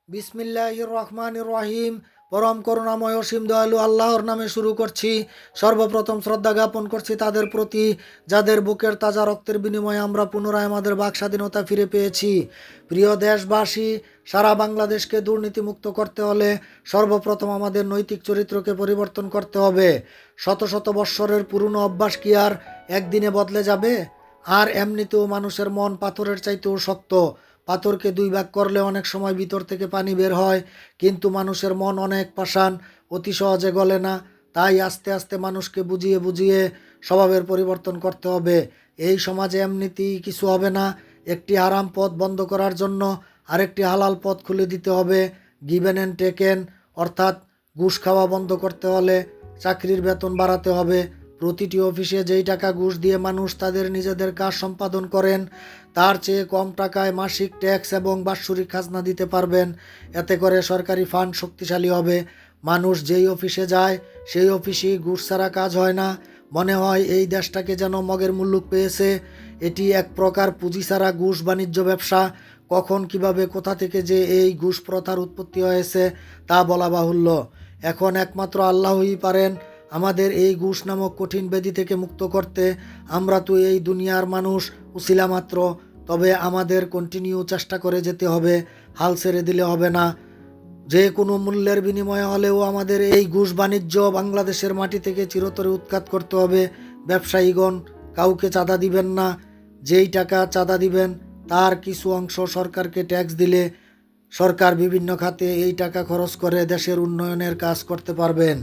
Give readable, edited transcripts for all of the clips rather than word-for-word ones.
বিসমিল্লাহির রহমানির রহিম। পরম করুণাময় অসীম দয়ালু আল্লাহর নামে শুরু করছি। সর্বপ্রথম শ্রদ্ধা জ্ঞাপন করছি তাদের প্রতি যাদের বুকের তাজা রক্তের বিনিময়ে আমরা পুনরায় আমাদের বাক স্বাধীনতা ফিরে পেয়েছি। প্রিয় দেশবাসী, সারা বাংলাদেশকে দুর্নীতিমুক্ত করতে হলে সর্বপ্রথম আমাদের নৈতিক চরিত্রকে পরিবর্তন করতে হবে। শত শত বৎসরের পুরনো অভ্যাস কি আর একদিনে বদলে যাবে? আর এমনিতেও মানুষের মন পাথরের চাইতেও শক্ত। পাথরকে দুই ভাগ করলে অনেক সময় ভিতর থেকে পানি বের হয়, কিন্তু মানুষের মন অনেক পাষাণ, অতি সহজে গলে না। তাই আস্তে আস্তে মানুষকে বুঝিয়ে বুঝিয়ে স্বভাবের পরিবর্তন করতে হবে। এই সমাজে এমনিতেই কিছু হবে না। একটি হারাম পথ বন্ধ করার জন্য আরেকটি হালাল পথ খুলে দিতে হবে। গিভেন অ্যান্ড টেকেন, অর্থাৎ ঘুষ খাওয়া বন্ধ করতে হলে চাকরির বেতন বাড়াতে হবে। প্রতিটি অফিসে যেই টাকা ঘুষ দিয়ে মানুষ তাদের নিজেদের কাজ সম্পাদন করেন, তার চেয়ে কম টাকায় মাসিক ট্যাক্স এবং বাৎসরিক খাজনা দিতে পারবেন। এতে করে সরকারি ফান্ড শক্তিশালী হবে। মানুষ যেই অফিসে যায় সেই অফিসেই ঘুষ ছাড়া কাজ হয় না। মনে হয় এই দেশটাকে যেন মগের মুল্লুক পেয়েছে। এটি এক প্রকার পুঁজি ছাড়া ঘুষ বাণিজ্য ব্যবসা। কখন কিভাবে কোথা থেকে যে এই ঘুষ প্রথার উৎপত্তি হয়েছে তা বলা বাহুল্য। এখন একমাত্র আল্লাহই পারেন আমাদের এই ঘুষ নামক কঠিন ব্যাধি থেকে মুক্ত করতে। আমরা তো এই দুনিয়ার মানুষ, উছিলা মাত্র। তবে আমাদের কন্টিনিউ চেষ্টা করে যেতে হবে, হাল ছেড়ে দিলে হবে না। যে কোনো মূল্যের বিনিময়ে হলেও আমাদের এই ঘুষ বাণিজ্য বাংলাদেশের মাটি থেকে চিরতরে উৎখাত করতে হবে। ব্যবসায়ীগণ কাউকে চাঁদা দিবেন না। যেই টাকা চাঁদা দিবেন তার কিছু অংশ সরকারকে ট্যাক্স দিলে সরকার বিভিন্ন খাতে এই টাকা খরচ করে দেশের উন্নয়নের কাজ করতে পারবেন।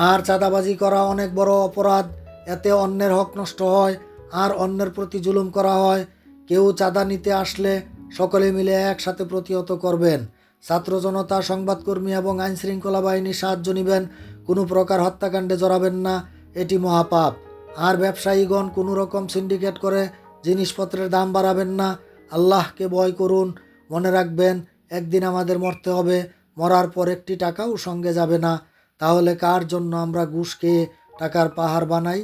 আর চাঁদাবাজি করা অনেক বড় অপরাধ। এতে অন্যের হক নষ্ট হয় আর অন্যের প্রতি জুলুম করা হয়। কেউ চাঁদা নিতে আসলে সকলে মিলে একসাথে প্রতিহত করবেন। ছাত্র জনতা, সংবাদকর্মী এবং আইনশৃঙ্খলা বাহিনীর সাহায্য নেবেন। কোনো প্রকার হত্যাকাণ্ডে জড়াবেন না, এটি মহাপাপ। আর ব্যবসায়ীগণ কোনো রকম সিন্ডিকেট করে জিনিসপত্রের দাম বাড়াবেন না। আল্লাহকে ভয় করুন। মনে রাখবেন, একদিন আমাদের মরতে হবে। মরার পর একটি টাকাও সঙ্গে যাবে না। তাহলে কার জন্য আমরা ঘুষ খেয়ে টাকার পাহাড় বানাই?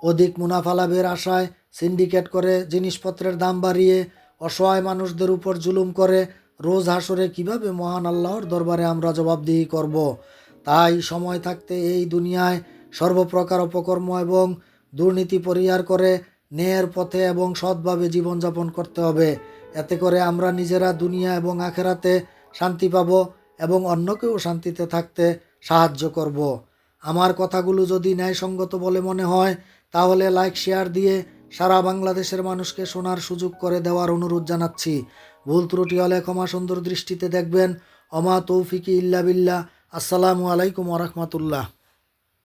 অধিক মুনাফা লাভের আশায় সিন্ডিকেট করে জিনিসপত্রের দাম বাড়িয়ে অসহায় মানুষদের উপর জুলুম করে রোজ হাসরে কিভাবে মহান আল্লাহর দরবারে আমরা জবাবদিহি করব? তাই সময় থাকতে এই দুনিয়ায় সর্বপ্রকার অপকর্ম এবং দুর্নীতি পরিহার করে ন্যায়ের পথে এবং সৎভাবে জীবনযাপন করতে হবে। এতে করে আমরা নিজেরা দুনিয়া এবং আখেরাতে শান্তি পাব এবং অন্যকেও শান্তিতে থাকতে সাহায্য করব। আমার কথাগুলো যদি ন্যায়সঙ্গত বলে মনে হয় তাহলে লাইক শেয়ার দিয়ে সারা বাংলাদেশের মানুষকে শোনার সুযোগ করে দেওয়ার অনুরোধ জানাচ্ছি। ভুল ত্রুটি হলে ক্ষমা সুন্দর দৃষ্টিতে দেখবেন। অমা তৌফিকি ইল্লা বিল্লাহ। আসসালামু আলাইকুম ওয়া রাহমাতুল্লাহ।